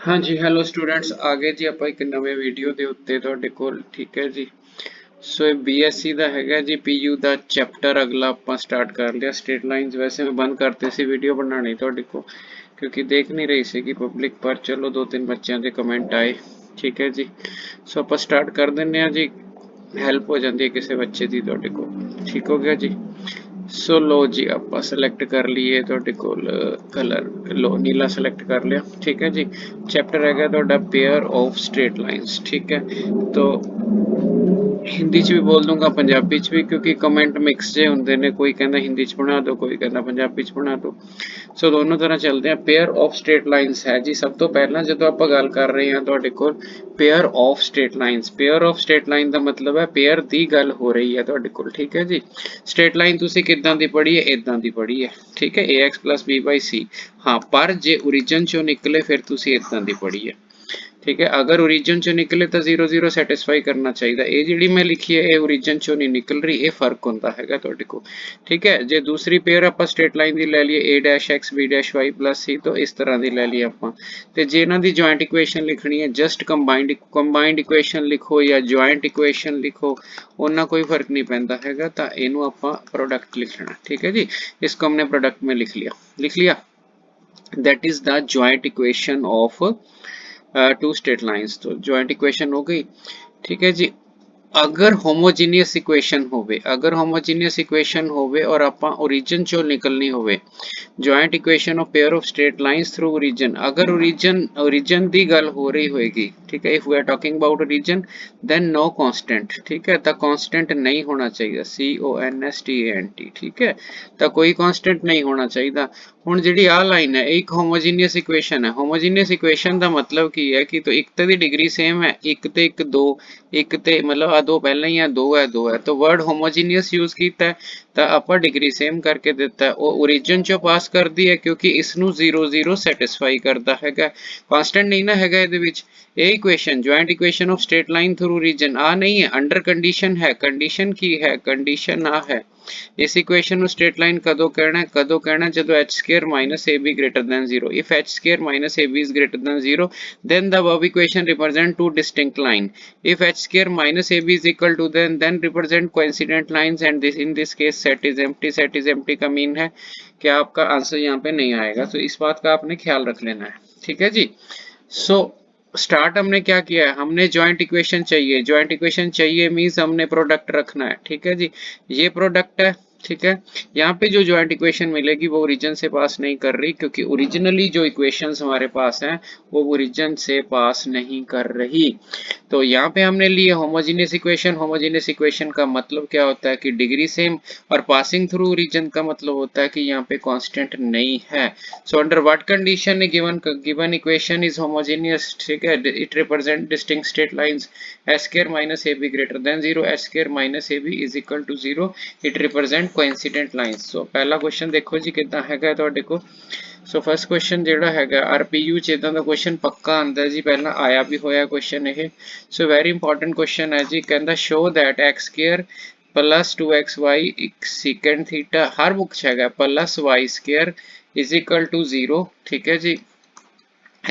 हाँ जी, hello students, आगे जी ਆਪਾਂ ਇੱਕ ਨਵੇਂ ਵੀਡੀਓ ਦੇ ਉੱਤੇ ਤੁਹਾਡੇ ਕੋਲ ਠੀਕ ਹੈ ਜੀ। ਸੋ ਇਹ BSc ਦਾ ਹੈਗਾ ਜੀ PU ਦਾ ਚੈਪਟਰ ਅਗਲਾ ਆਪਾਂ ਸਟਾਰਟ ਕਰ ਲਿਆ। ਸਟ੍ਰੇਟ ਲਾਈਨਸ ਵੈਸੇ ਮੈਂ ਬੰਦ ਕਰਤੇ ਸੀ ਵੀਡੀਓ ਬਣਾਣੀ ਤੁਹਾਡੇ ਕੋਲ ਕਿਉਂਕਿ ਦੇਖ ਨਹੀਂ ਰਹੀ ਸੀ ਕਿ ਪਬਲਿਕ, ਪਰ ਚਲੋ ਦੋ ਤਿੰਨ ਬੱਚਿਆਂ ਦੇ ਕਮੈਂਟ ਆਏ ਠੀਕ ਹੈ ਜੀ। ਸੋ ਆਪਾਂ ਸਟਾਰਟ ਕਰ ਦਿੰਦੇ ਹਾਂ ਜੀ, ਹੈਲਪ ਹੋ ਜਾਂਦੀ ਹੈ ਕਿਸੇ ਬੱਚੇ ਦੀ ਤੁਹਾਡੇ ਕੋਲ। ਠੀਕ ਹੋ ਗਿਆ ਜੀ। ਸੋ ਲੋ ਜੀ ਆਪਾਂ ਸਿਲੈਕਟ ਕਰ ਲਈਏ ਤੁਹਾਡੇ ਕੋਲ ਕਲਰ, ਲੋ ਨੀਲਾ ਸਿਲੈਕਟ ਕਰ ਲਿਆ ਠੀਕ ਹੈ ਜੀ। ਚੈਪਟਰ ਹੈਗਾ ਤੁਹਾਡਾ ਪੇਅਰ ਆਫ ਸਟ੍ਰੇਟ ਲਾਈਨਸ ਠੀਕ ਹੈ। ਤੋ हिंदी च भी बोल दूंगा, पंजाबी च भी, क्योंकि कमेंट मिक्स जे होंगे ने, कोई कहना हिंदी च बना दो, कोई कहना पंजाबी च बना दो। सो दोनों तरह चलते हैं। पेयर ऑफ स्ट्रेट लाइन्स है जी। सब तो पहला जो आप गल कर रहे हैं तुहाडे कोल pair of straight lines, pair of straight line का मतलब है पेयर की गल हो रही है तुहाडे कोल ठीक है जी। स्ट्रेट लाइन तुसीं किदां दी पढ़ी है, इदां दी पढ़ी है ठीक है, AX + B/C। हाँ, पर जे ओरिजिन चों निकले फिर तुसीं इदां दी पढ़ी है ठीक है। अगर ओरिजिन चो निकले तो 0 0 सैटिस्फाई करना चाहिए। ये जी मैं लिखी है ये ओरिजिन चो नहीं निकल रही, ये फर्क होता है तुहाडे को ठीक है। जे दूसरी पेयर आप स्ट्रेट लाइन की लै लीए A'(x B'(y + C), तो इस तरह की लै लीए आप। तो जे इन्हां दी जॉइंट इक्वेशन लिखनी है, जस्ट कंबाइंड इक्वेशन लिखो या जॉइंट इक्वेशन लिखो, उन्ना कोई फर्क नहीं पैंदा हैगा। तो इनू आपां प्रोडक्ट लिख लेना ठीक है जी। इसको हमने प्रोडक्ट में लिख लिया। That is the joint equation of two straight lines. तो जॉइंट इक्वेशन हो गई ठीक है जी। अगर होमोजीनियस इक्वेशन होवे, अगर होमोजीनियस इक्वेशन होवे और आपां ओरिजिन चो निकलनी होवे, joint equation of pair of straight lines through origin, अगर ओरिजिन दी गल हो रही होएगी ठीक है, if we are talking about origin then no constant ठीक है। तो कांस्टेंट नहीं होना चाहिए, CONSTANT ठीक है। तो कोई कांस्टेंट नहीं होना चाहिए। हुण जिहड़ी आ लाइन है एक होमोजीनियस इक्वेशन है। होमोजीनियस इक्वेशन का मतलब की है कि तो एक तो दी डिग्री सेम है, एक ते एक दो, एक ते मतलब आ दो पहले ही है, दो है। तो वर्ड होमोजीनियस यूज किया है तो आप डिग्री सेम करके दिता है। वो ओरिजिन चो पास कर दी है क्योंकि इसनू 0 0 सैटिस्फाई करता है। कांस्टेंट नहीं ना है ये equation, joint equation of straight line through origin आ नहीं है, अंडर कंडीशन है। कंडीशन की है, कंडीशन आ है। इस इक्वेशन ਨੂੰ स्ट्रेट लाइन कदों कहना ਜਦੋਂ h² - AB greater than 0। if h² - AB is greater than 0 then the above equation represent two distinct line। if h² - AB is equal to then represent coincident lines and this in this case set is empty। set is empty का mean है कि आपका answer यहाँ पे नहीं आएगा। तो इस बात का आपने ख्याल रख लेना है ठीक है जी। सो स्टार्ट हमने क्या किया है, हमने जॉइंट इक्वेशन चाहिए। जॉइंट इक्वेशन चाहिए मीन्स हमने प्रोडक्ट रखना है ठीक है जी। ये प्रोडक्ट है ठीक है। यहाँ पे जो जॉइंट इक्वेशन मिलेगी वो ओरिजिन से पास नहीं कर रही, क्योंकि ओरिजिनली जो इक्वेशंस हमारे पास हैं वो ओरिजिन से पास नहीं कर रही। तो यहाँ पे हमने लिए होमोजेनियस इक्वेशन। होमोजेनियस इक्वेशन का मतलब क्या होता है कि डिग्री सेम, और पासिंग थ्रू ओरिजिन का मतलब होता है कि यहाँ पे कांस्टेंट नहीं है। So under what condition given equation is homogeneous ठीक है। It represent distinct straight lines h² - AB greater than 0, h² - AB is equal to 0, it represent coincident lines। सो पहला क्वेश्चन देखो जी कितना है तुहाडे को। सो फर्स्ट क्वेश्चन जिहड़ा है RPU च इदां दा क्वेश्चन पक्का आंदा जी, पहला आया भी होया क्वेश्चन ये। सो वेरी इंपॉर्टेंट क्वेश्चन है जी। कहंदा show that x² + 2xy secant theta, हर बुक च है +y² is equal to 0 ठीक है जी।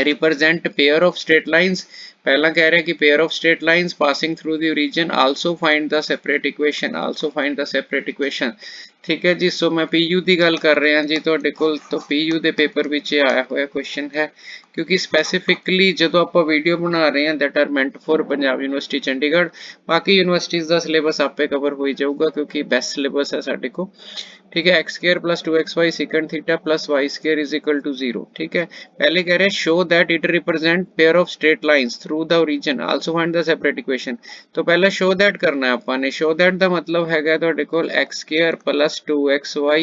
Represent pair of straight lines, पहला कह रहे हैं कि pair of straight lines passing through the origin, also find the separate equation, also find the separate equation ठीक है जी। सो मैं PU की गल कर रहा जी तुहाडे कोल। तो PU के पेपर विच आया हुआ क्वेश्चन है, क्योंकि स्पैसीफिकली जो आप वीडियो बना रहे हैं that are meant for Punjab university Chandigarh. बाकी यूनिवर्सिटीज़ का सिलेबस आपे कवर हो जाऊगा क्योंकि बेस्ट सिलेबस है साडे को ठीक है। x² + 2xy secant theta + y² is equal to 0 ठीक है। पहले कह रहे हैं show that it represent pair of straight lines through the origin, also find the separate equation. तो पहले शो दैट करना है आपने। शो दैट का मतलब है तुहाडे कोल x² + 2xy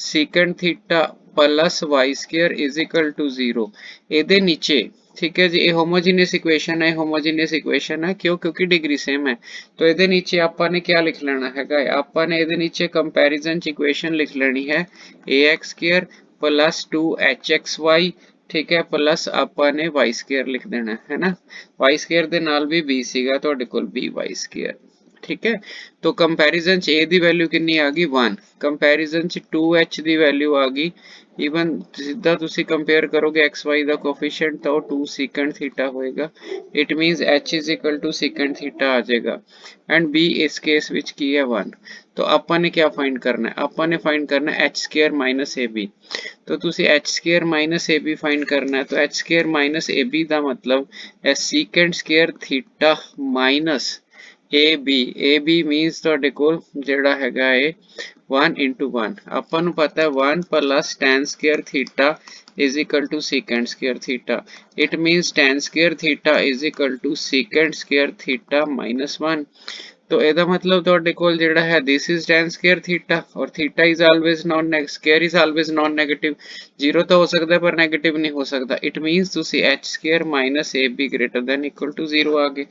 secant theta + y² is equal to 0। ਇਹਦੇ नीचे ठीक है जी, ये होमोजीनियस इक्वेशन है। होमोजीनियस इक्वेशन है क्यों, क्योंकि डिग्री सेम है। तो ये नीचे आपने क्या लिख लेना है, आपने ये नीचे कंपैरिजन इक्वेशन लिख लेनी है ax² + 2hxy ठीक है प्लस आपने y² लिख देना है ना। y² दे नाल भी b सीगा तुहाडे कोल by²। ठीक है। तो कंपैरिजन च ए दी वैल्यू कितनी आ गई 1, कंपैरिजन च 2h दी वैल्यू आ गई ਈਵਨ ਸਿੱਧਾ ਤੁਸੀਂ ਕੰਪੇਅਰ ਕਰੋਗੇ xy ਦਾ ਕੋਫੀਸ਼ੀਐਂਟ ਤਾਂ ਉਹ 2 secant थीटा ਹੋਏਗਾ। It means h is equal to secant theta ਆ ਜਾਏਗਾ ਐਂਡ b ਇਸ ਕੇਸ ਵਿੱਚ ਕੀ ਹੈ 1। तो ਆਪਾਂ ਨੇ क्या फाइंड करना है, ਆਪਾਂ ने फाइंड करना है h square minus ab। तो ਤੁਸੀਂ h square minus ab find करना है तो h square minus ab ਦਾ ਮਤਲਬ ਹੈ secant square theta minus ab means ਤੁਹਾਡੇ ਕੋਲ ਜਿਹੜਾ ਹੈਗਾ ਹੈ 1 into 1 ਆਪਾਂ ਨੂੰ ਪਤਾ ਹੈ 1 plus tan square theta is equal to secant square theta। it means tan square theta is equal to secant square theta minus 1। तो ਇਹਦਾ ਮਤਲਬ ਤੁਹਾਡੇ ਕੋਲ ਜਿਹੜਾ ਹੈ this is tan square theta और theta is always non negative, square is always non negative, 0 ਤਾਂ ਹੋ ਸਕਦਾ ਪਰ 네ਗੇਟਿਵ ਨਹੀਂ ਹੋ ਸਕਦਾ। it means ਤੁਸੀਂ h square minus ab greater than equal to 0 ਆ ਗਏ।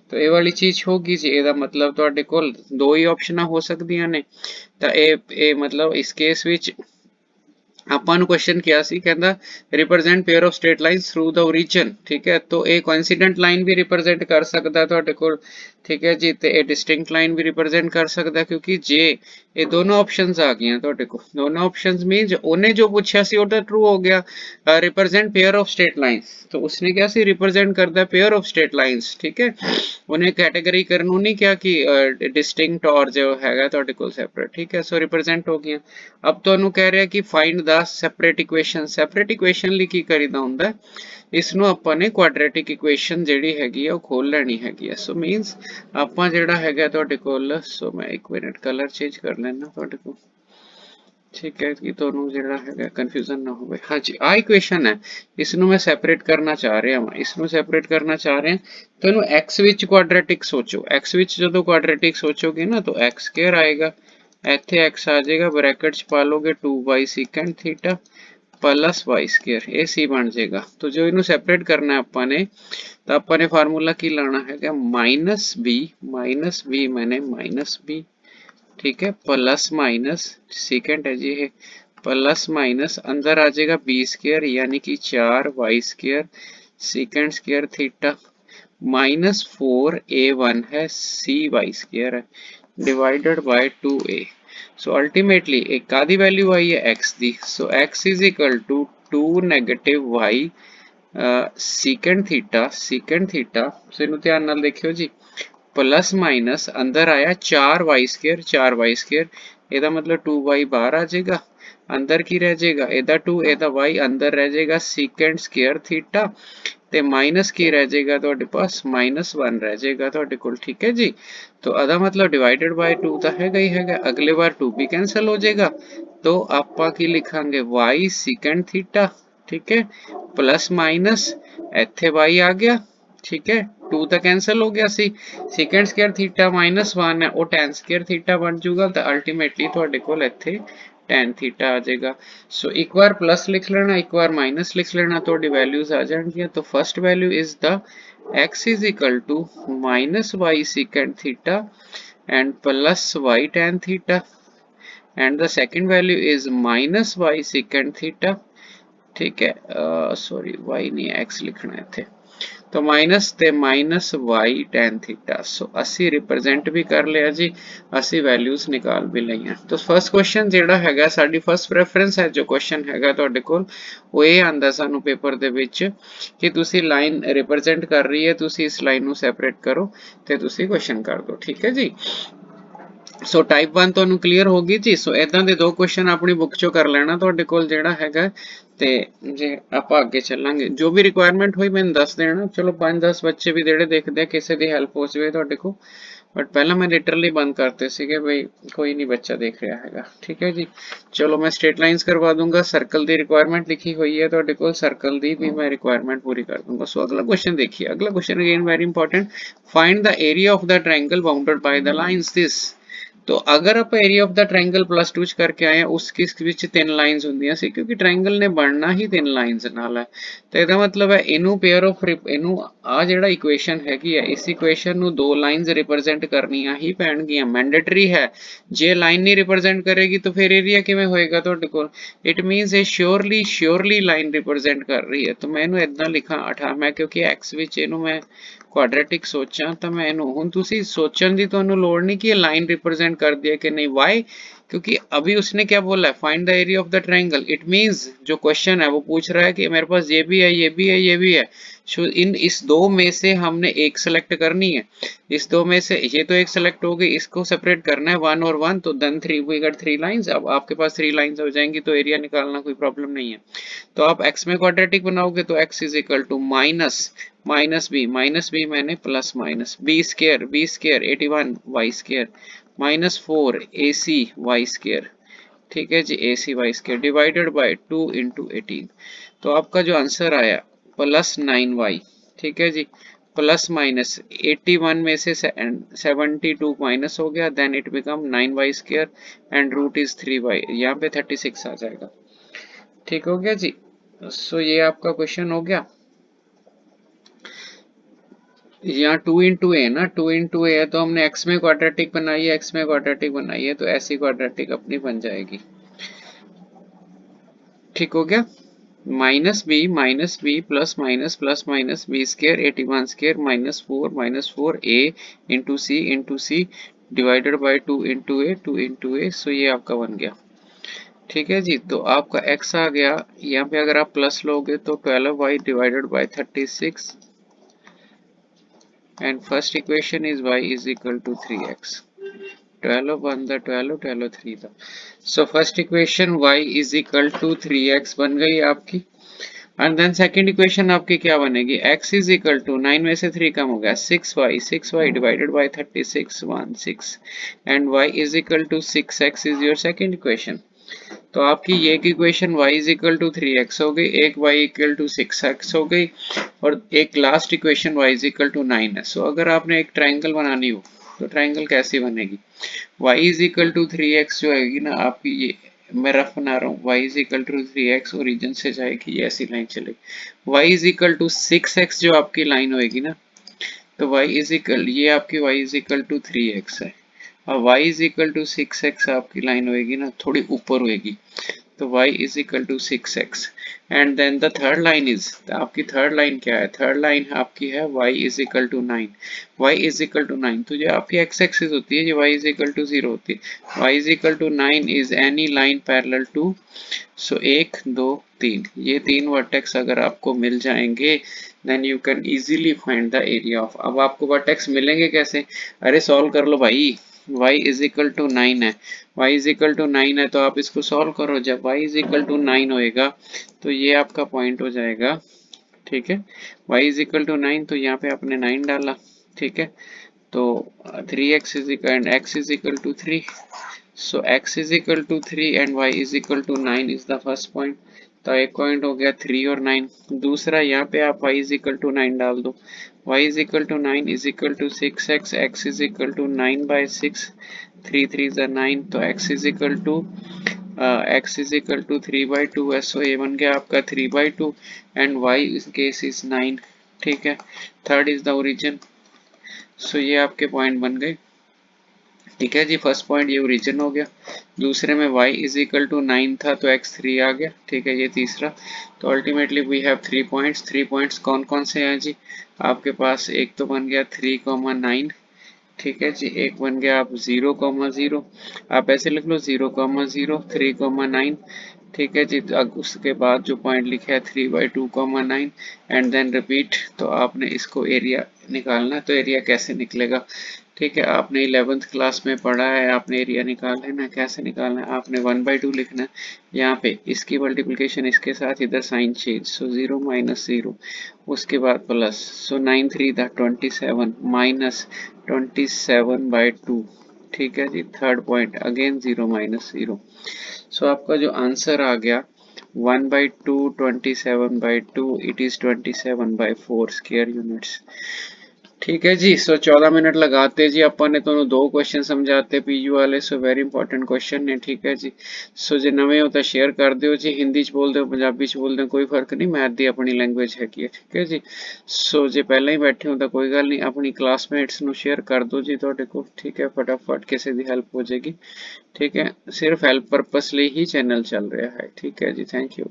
तो ਇਹ ਵਾਲੀ ਚੀਜ਼ ਹੋਗੀ ਜੀ, ਇਹਦਾ ਮਤਲਬ ਤੁਹਾਡੇ ਕੋਲ ਦੋ ਹੀ ਆਪਸ਼ਨਾਂ ਹੋ ਸਕਦੀਆਂ ਨੇ। ਤਾਂ ਇਹ ਮਤਲਬ ਇਸ ਕੇਸ ਵਿੱਚ ਆਪਾਂ ਨੂੰ क्वेश्चन किया सी कहता represent pair of straight lines through the origin. ठीक है, तो ये कोइंसिडेंट लाइन भी रिप्रेजेंट कर सकता है ਤੁਹਾਡੇ ਕੋਲ। ठीक है जी, ਤੇ ਇਹ डिस्टिंक्ट लाइन भी रिप्रेजेंट कर सकता है क्योंकि जे ये दोनों ऑप्शंस आ गई ਤੁਹਾਡੇ ਕੋਲ। दोनों ऑप्शंस मींस ਉਹਨੇ जो पूछा सी ਉਹ ਤਾਂ ट्रू हो गया, represent pair of straight lines. तो उसने क्या सी रिप्रेजेंट करता है पेयर ऑफ स्ट्रेट लाइन्स। ठीक है, ਉਹਨੇ कैटेगरी ਕਰਨ ਨੂੰ नहीं क्या कि डिस्टिंक्ट और जो हैगा ਤੁਹਾਡੇ ਕੋਲ सेपरेट। ठीक है, सो रिप्रेजेंट हो गया। अब ਤੁਹਾਨੂੰ ਕਹਿ ਰਿਹਾ कि find the separate equation. Separate equation ਲਈ ਕੀ ਕਰੀਦਾ ਹੁੰਦਾ ਹੈ, ਇਸ ਨੂੰ ਆਪਾਂ ਨੇ ਕੁਆਡਰੇਟਿਕ ਇਕੁਏਸ਼ਨ ਜਿਹੜੀ ਹੈਗੀ ਆ ਉਹ ਖੋਲ ਲੈਣੀ ਹੈਗੀ ਆ। ਸੋ ਮੀਨਸ ਆਪਾਂ ਜਿਹੜਾ ਹੈਗਾ ਤੁਹਾਡੇ ਕੋਲ, ਸੋ ਮੈਂ ਇੱਕ ਮਿੰਟ ਕਲਰ ਚੇਂਜ ਕਰ ਲੈਣਾ ਤੁਹਾਡੇ ਕੋਲ। ठीक है कि ਤੁਹਾਨੂੰ ਜਿਹੜਾ ਹੈਗਾ ਕਨਫਿਊਜ਼ਨ ਨਾ ਹੋਵੇ। ਹਾਂਜੀ, ਆ ਇਕੁਏਸ਼ਨ ਹੈ, ਇਸ ਨੂੰ ਮੈਂ ਸੈਪਰੇਟ ਕਰਨਾ ਚਾਹ ਰਿਹਾ ਹਾਂ, ਇਸ ਨੂੰ ਸੈਪਰੇਟ ਕਰਨਾ ਚਾਹ ਰਿਹਾ। ਤੁਹਾਨੂੰ x ਵਿੱਚ ਕੁਆਡਰੇਟਿਕ ਸੋਚੋ, x ਵਿੱਚ ਜਦੋਂ ਕੁਆਡਰੇਟਿਕ ਸੋਚੋਗੇ ਨਾ ਤਾਂ x ਸਕੁਅਰ ਆਏਗਾ, ਇੱਥੇ x ਆ ਜਾਏਗਾ, ਬ੍ਰੈਕਟ ਚ ਪਾ ਲੋਗੇ 2y secant theta plus y square, ये सी बन जाएगा। तो जो इन्हों सेपरेट करना है ਆਪਾਂ ਨੇ, ਤਾਂ ਆਪਾਂ ਨੇ फार्मूला की लाना है माइनस b मैंने माइनस b। ठीक है, प्लस माइनस सेकेंड है जी, प्लस माइनस अंदर आ जाएगा b स्क्वायर यानी कि 4y square second square theta minus 4a1 है cy स्क्वायर है divided by 2a। So ultimately एक का दी वैल्यू आई है x दी। So x is equal to 2 negative y second theta so इन्हों ध्यान नाल देखियो जी, प्लस माइनस अंदर आया 4y स्क्वायर, ਇਹਦਾ मतलब 2y बाहर आ जाएगा, अंदर की रह जाएगा ਇਹਦਾ 2 ਇਹਦਾ y अंदर रह जाएगा सेकेंड स्क्वायर थीटा ਤੇ माइनस की रह जाएगा ਤੁਹਾਡੇ पास -1 रह जाएगा ਤੁਹਾਡੇ ਕੋਲ। ठीक है जी, तो अदा मतलब डिवाइडेड बाय 2 ਤਾਂ ਹੈਗਾ ਹੀ ਹੈਗਾ, अगले बार 2 भी कैंसिल हो जाएगा। तो ਆਪਾਂ ਕੀ ਲਿਖਾਂਗੇ y सेकेंड थीटा। ठीक है, प्लस माइनस ਇੱਥੇ y आ गया। ठीक है, 2 ਤਾਂ कैंसिल हो गया सी, सेकेंड स्क्वायर थीटा -1 है वो tan स्क्वायर थीटा बन जाऊगा। तो अल्टीमेटली ਤੁਹਾਡੇ ਕੋਲ ਇੱਥੇ tan थीटा आ जाएगा। सो एक बार प्लस लिख लेना, एक बार माइनस लिख लेना, तो वैल्यूज आ जाएंगी। तो first value is the x is equal to minus y second theta and plus y tan theta and the second value is minus y second theta. ठीक है, सॉरी y नहीं x लिखना है थे, तो माइनस ते माइनस y tan थीटा। सो असी represent भी कर लिया जी, असी वैल्यूज निकाल भी लईਆਂ। तो फर्स्ट क्वेश्चन ਜਿਹੜਾ ਹੈਗਾ ਸਾਡੀ फर्स्ट प्रेफरेंस है जो क्वेश्चन हैगा ਤੁਹਾਡੇ ਕੋਲ ਉਹ ਇਹ ਆਂਦਾ ਸਾਨੂੰ ਪੇਪਰ ਦੇ ਵਿੱਚ ਕਿ ਤੁਸੀਂ ਲਾਈਨ ਰਿਪਰੈਜ਼ੈਂਟ ਕਰ ਰਹੀ ਹੈ, ਤੁਸੀਂ ਇਸ ਲਾਈਨ ਨੂੰ ਸੈਪਰੇਟ ਕਰੋ ਤੇ ਤੁਸੀਂ क्वेश्चन कर दो। ठीक है जी, सो टाइप 1 ਤੁਹਾਨੂੰ क्लियर होगी जी। सो ਇਦਾਂ ਦੇ ਦੋ क्वेश्चन ਆਪਣੀ बुक ਚੋਂ कर लेना ਤੁਹਾਡੇ ਕੋਲ ਜਿਹੜਾ ਹੈਗਾ। ਤੇ ਜੇ ਆਪਾਂ ਅੱਗੇ ਚੱਲਾਂਗੇ ਜੋ ਵੀ ਰਿਕੁਆਇਰਮੈਂਟ ਹੋਈ ਮੈਨੂੰ ਦੱਸ ਦੇਣਾ। ਚਲੋ 5-10 ਬੱਚੇ ਵੀ ਜਿਹੜੇ ਦੇਖਦੇ ਆ ਕਿਸੇ ਦੀ ਹੈਲਪ ਹੋ ਜਾਵੇ ਤੁਹਾਡੇ ਕੋਲ, बट पहला मैं लिटरली बंद करते सीगे भाई कोई नहीं बच्चा देख रहा हैगा। ठीक है जी, चलो मैं स्ट्रेट लाइंस करवा दूंगा। सर्कल की रिक्वायरमेंट लिखी हुई है ਤੁਹਾਡੇ ਕੋਲ, सर्कल की भी मैं रिक्वायरमेंट पूरी कर दूंगा। सो अगला क्वेश्चन देखिए, अगला question again very important, find the area of the triangle bounded by the lines this. तो अगर आप area of the triangle plus 2 च करके आए उस विच 3 लाइंस ਹੁੰਦੀਆਂ ਸੀ क्योंकि ट्रायंगल ने बनना ही 3 लाइंस नाल है। तो ਇਹਦਾ मतलब है इनू पेयर ऑफ इनू आ ਜਿਹੜਾ इक्वेशन हैगी है इस इक्वेशन ਨੂੰ 2 लाइंस रिप्रेजेंट करनियां ही ਪੈਣਗੀਆਂ, मैंडेटरी है। जे लाइन नहीं रिप्रेजेंट करेगी तो फिर एरिया किवें होएगा ਤੁਹਾਡੇ ਕੋਲ। इट मींस ये श्योरली लाइन रिप्रेजेंट कर रही है। तो मैं ਇਹਨੂੰ ਇਦਾਂ ਲਿਖਾਂ 18 मैं क्योंकि x विच ਇਹਨੂੰ मैं क्वाड्रेटिक सोचा तो मैं इनू हुण तुसी सोचन दी तुहानू लोड़ नहीं कि ये लाइन रिप्रेजेंट कर दिया कि नहीं। वाई? क्योंकि अभी उसने क्या बोला है, find the area of the triangle. It means जो क्वेश्चन है वो पूछ रहा है कि मेरे पास ये भी है, ये भी है, ये भी है। सो इस दो में से हमने एक सेलेक्ट करनी है। इस दो में से ये तो एक सेलेक्ट हो गई, इसको सेपरेट करना है 1 और 1, तो देन 3 वी गॉट 3 लाइंस। अब आपके पास 3 लाइंस हो जाएंगी तो एरिया निकालना कोई प्रॉब्लम नहीं है। तो आप x में क्वाड्रेटिक बनाओगे तो x is equal to minus b मैंने plus minus b square 81 y square minus 4 AC y square, ठीक है जी, AC y square divided by 2 into 18। तो आपका जो आंसर आया प्लस 9y, ठीक है जी, प्लस माइनस 81 में से 72 माइनस हो गया, then it become 9y square and root is 3y, यहाँ पे 36 आ जाएगा। ठीक हो गया जी। सो ये आपका क्वेश्चन हो गया। यहाँ 2 इंटू ए ना, 2 इंटू ए है तो हमने x में क्वाड्रेटिक बनाई है, x में क्वाड्रेटिक बनाई है तो ऐसी क्वाड्रेटिक अपनी बन जाएगी। ठीक हो गया। Minus b plus minus b square 81 square minus four a into c divided by 2 into a. So ये आपका बन गया। ठीक है जी। तो आपका x आ गया, यहाँ पे अगर आप प्लस लोगे तो 12y divided by 36 and first equation is y is equal to 3x। 12 1 the 12 12 3 था। So first equation y is equal to 3x बन गई आपकी। एंड देन सेकंड इक्वेशन आपकी क्या बनेगी, x इज इक्वल टू 9 में से 3 कम हो गया 6y divided by 36 1 6 and y is equal to 6x is your second equation. तो आपकी ये equation y is equal to 3x हो गई, एक y इक्वल टू 6x हो गई और एक last equation y is equal to 9 है। सो अगर आपने एक ट्रायंगल बनानी हो तो ट्रायंगल कैसी बनेगी, y is equal to 3x जो आएगी ना आपकी, ये मैं रफ बना रहा हूँ, y is equal to 3x origin से जाएगी, ये ऐसी लाइन चलेगी। y is equal to 6x जो आपकी लाइन होएगी ना, तो y इज इक्वल, ये आपकी y is equal to 3x है और y is equal to 6x आपकी लाइन होएगी ना, थोड़ी ऊपर होएगी, तो y is equal to 6x and then the third line is, आपकी थर्ड लाइन क्या है, थर्ड लाइन आपकी है y is equal to 9, y is equal to 9। तो जो आपकी x एक्सिस होती है, ये y इज इक्वल टू 0 होती है, y is equal to 9 is any line parallel to, so 1 2 3, ये तीन वर्टेक्स अगर आपको मिल जाएंगे then you can easily find the area of. अब आपको वर्टेक्स मिलेंगे कैसे, अरे सॉल्व कर लो भाई, y इज इक्वल टू 9 है, y इज इक्वल टू 9 है तो आप इसको सॉल्व करो। जब y इज इक्वल टू 9 होएगा तो ये आपका पॉइंट हो जाएगा, ठीक है, y इज इक्वल टू 9 तो यहाँ पे आपने 9 डाला, ठीक है, तो 3x is equal and x is equal to 3, so x is equal to 3 and y is equal to 9 is the first point. तो एक पॉइंट हो गया 3 और 9। दूसरा यहाँ पे आप y इज इक्वल टू 9 डाल दो, y is equal to 9 is equal to 6x, x is equal to 9 by 6, 3 3 is 9, तो x is equal to 3 by 2 है। सो ये बन गया आपका 3 बाई 2 एंड y इस केस इज 9, ठीक है, third is the origin. So ये आपके पॉइंट बन गए, ठीक है जी। फर्स्ट पॉइंट ये ओरिजिन हो गया, दूसरे में y इज इक्वल टू 9 था तो x 3 आ गया, ठीक है, ये तीसरा। तो ultimately we have 3 points. 3 points कौन कौन से हैं जी, आपके पास एक तो बन गया 3,9, ठीक है जी, एक बन गया आप 0,0, आप ऐसे लिख लो 0,0 3,9, ठीक है जी। तो अब उसके बाद जो पॉइंट लिखा है 3 बाई 2,9 एंड देन रिपीट, तो आपने इसको एरिया निकालना है। तो एरिया कैसे निकलेगा, ठीक है, आपने 11th क्लास में पढ़ा है, आपने एरिया निकाल लेना। कैसे निकालना है, आपने 1/2 लिखना है, यहाँ पे इसकी मल्टीप्लिकेशन इसके साथ, इधर साइन चेंज, सो 0 माइनस 0, उसके बाद प्लस, सो 9 3 था 27 माइनस 27/2, ठीक है जी। थर्ड पॉइंट अगेन 0 माइनस 0, सो आपका जो आंसर आ गया 1/2 27/2, इट इज 27/4 स्क्वायर यूनिट्स। ठीक है जी। सो 14 मिनट लगाते जी अपन ने तो दो क्वेश्चन समझाते पीयू वाले, सो वेरी इंपॉर्टेंट क्वेश्चन ने, ठीक है जी। सो जो नवे होता शेयर कर दियो जी, हिंदी च बोल दो पंजाबी च बोल दो कोई फर्क नहीं, मैथ दी अपनी लैंग्वेज है की, ठीक है जी। सो जो पहले ही बैठे हो तो कोई गल नहीं, अपनी क्लासमेट्स नु शेयर कर दो जी तुहाडे को, ठीक है, फटाफट किसी दी हेल्प हो जाएगी, ठीक है। सिर्फ हेल्प पर्पस लिए ही चैनल चल रहा है, ठीक है जी। Thank you.